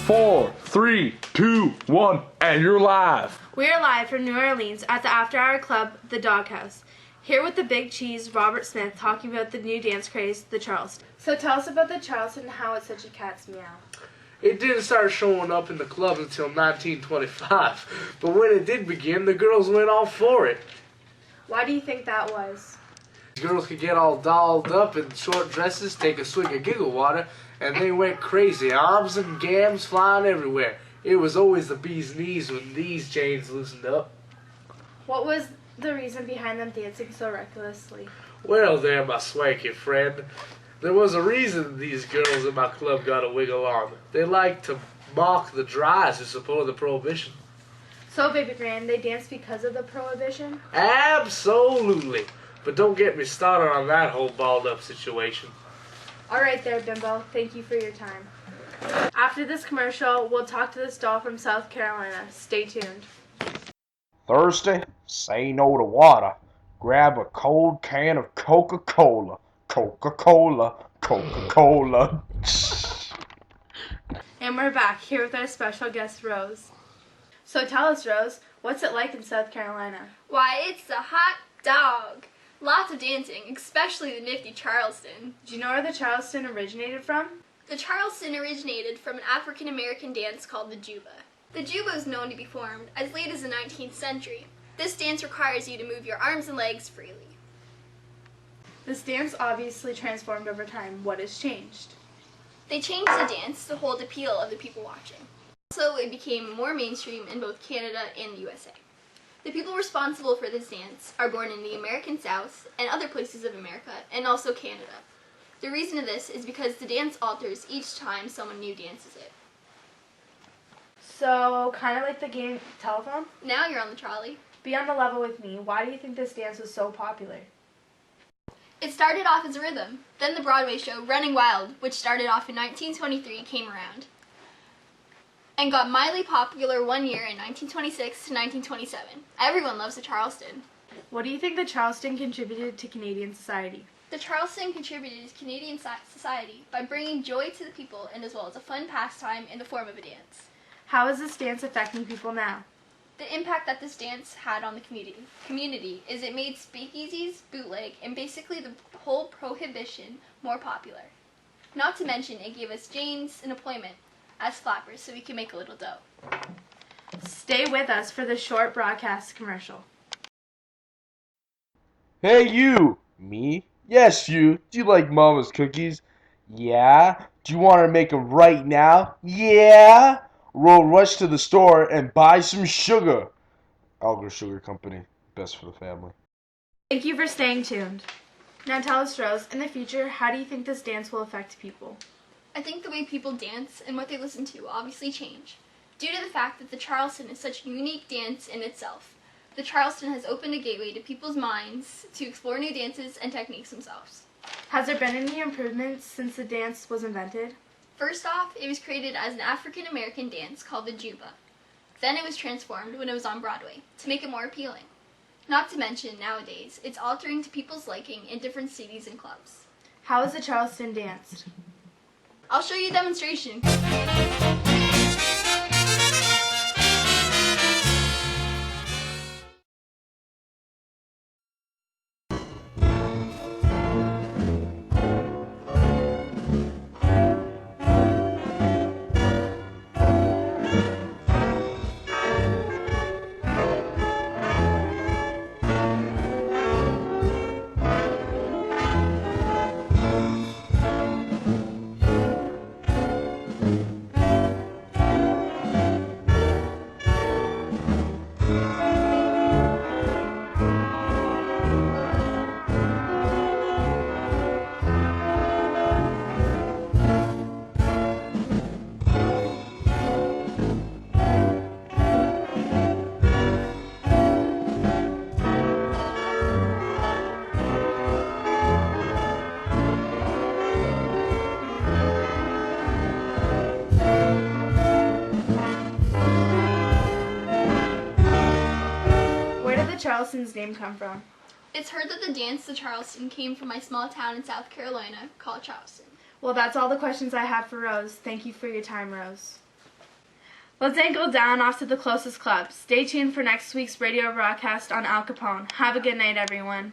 4, 3, 2, 1, and you're live. We are live from New Orleans at the after-hour club, The Doghouse. Here with the Big Cheese, Robert Smith, talking about the new dance craze, the Charleston. So tell us about the Charleston and how it's such a cat's meow. It didn't start showing up in the clubs until 1925, but when it did begin, the girls went all for it. Why do you think that was? Girls could get all dolled up in short dresses, take a swig of giggle water, and they went crazy. Arms and gams flying everywhere. It was always the bee's knees when these chains loosened up. What was the reason behind them dancing so recklessly? Well there, my swanky friend. There was a reason these girls in my club got a wiggle on. They liked to mock the dries who supported the prohibition. So, Baby Grand, they danced because of the prohibition? Absolutely. But don't get me started on that whole balled up situation. All right there, Bimbo. Thank you for your time. After this commercial, we'll talk to this doll from South Carolina. Stay tuned. Thirsty? Say no to water. Grab a cold can of Coca-Cola. Coca-Cola. Coca-Cola. And we're back here with our special guest, Rose. So tell us, Rose, what's it like in South Carolina? Why, it's a hot dog. Lots of dancing, especially the nifty Charleston. Do you know where the Charleston originated from? The Charleston originated from an African-American dance called the juba. The juba was known to be formed as late as the 19th century. This dance requires you to move your arms and legs freely. This dance obviously transformed over time. What has changed? They changed the dance to hold the appeal of the people watching. Also, it became more mainstream in both Canada and the USA. The people responsible for this dance are born in the American South and other places of America, and also Canada. The reason of this is because the dance alters each time someone new dances it. So, kind of like the game telephone? Now you're on the trolley. Be on the level with me. Why do you think this dance was so popular? It started off as a rhythm. Then the Broadway show Running Wild, which started off in 1923, came around and got mildly popular one year in 1926 to 1927. Everyone loves the Charleston. What do you think the Charleston contributed to Canadian society? The Charleston contributed to Canadian society by bringing joy to the people and as well as a fun pastime in the form of a dance. How is this dance affecting people now? The impact that this dance had on the community is it made speakeasies, bootleg, and basically the whole prohibition more popular. Not to mention it gave us Janes an employment as flappers so we can make a little dough. Stay with us for the short broadcast commercial. Hey you! Me? Yes you. Do you like Mama's cookies? Yeah? Do you want to make them right now? Yeah? We'll rush to the store and buy some sugar. Alger Sugar Company. Best for the family. Thank you for staying tuned. Now tell us, Rose, in the future, how do you think this dance will affect people? I think the way people dance and what they listen to will obviously change, due to the fact that the Charleston is such a unique dance in itself. The Charleston has opened a gateway to people's minds to explore new dances and techniques themselves. Has there been any improvements since the dance was invented? First off, it was created as an African-American dance called the juba. Then it was transformed when it was on Broadway to make it more appealing. Not to mention, nowadays, it's altering to people's liking in different cities and clubs. How is the Charleston danced? I'll show you a demonstration. Charleston's name come from? It's heard that the dance to Charleston came from my small town in South Carolina called Charleston. Well, that's all the questions I have for Rose. Thank you for your time, Rose. Let's ankle down off to the closest club. Stay tuned for next week's radio broadcast on Al Capone. Have a good night, everyone.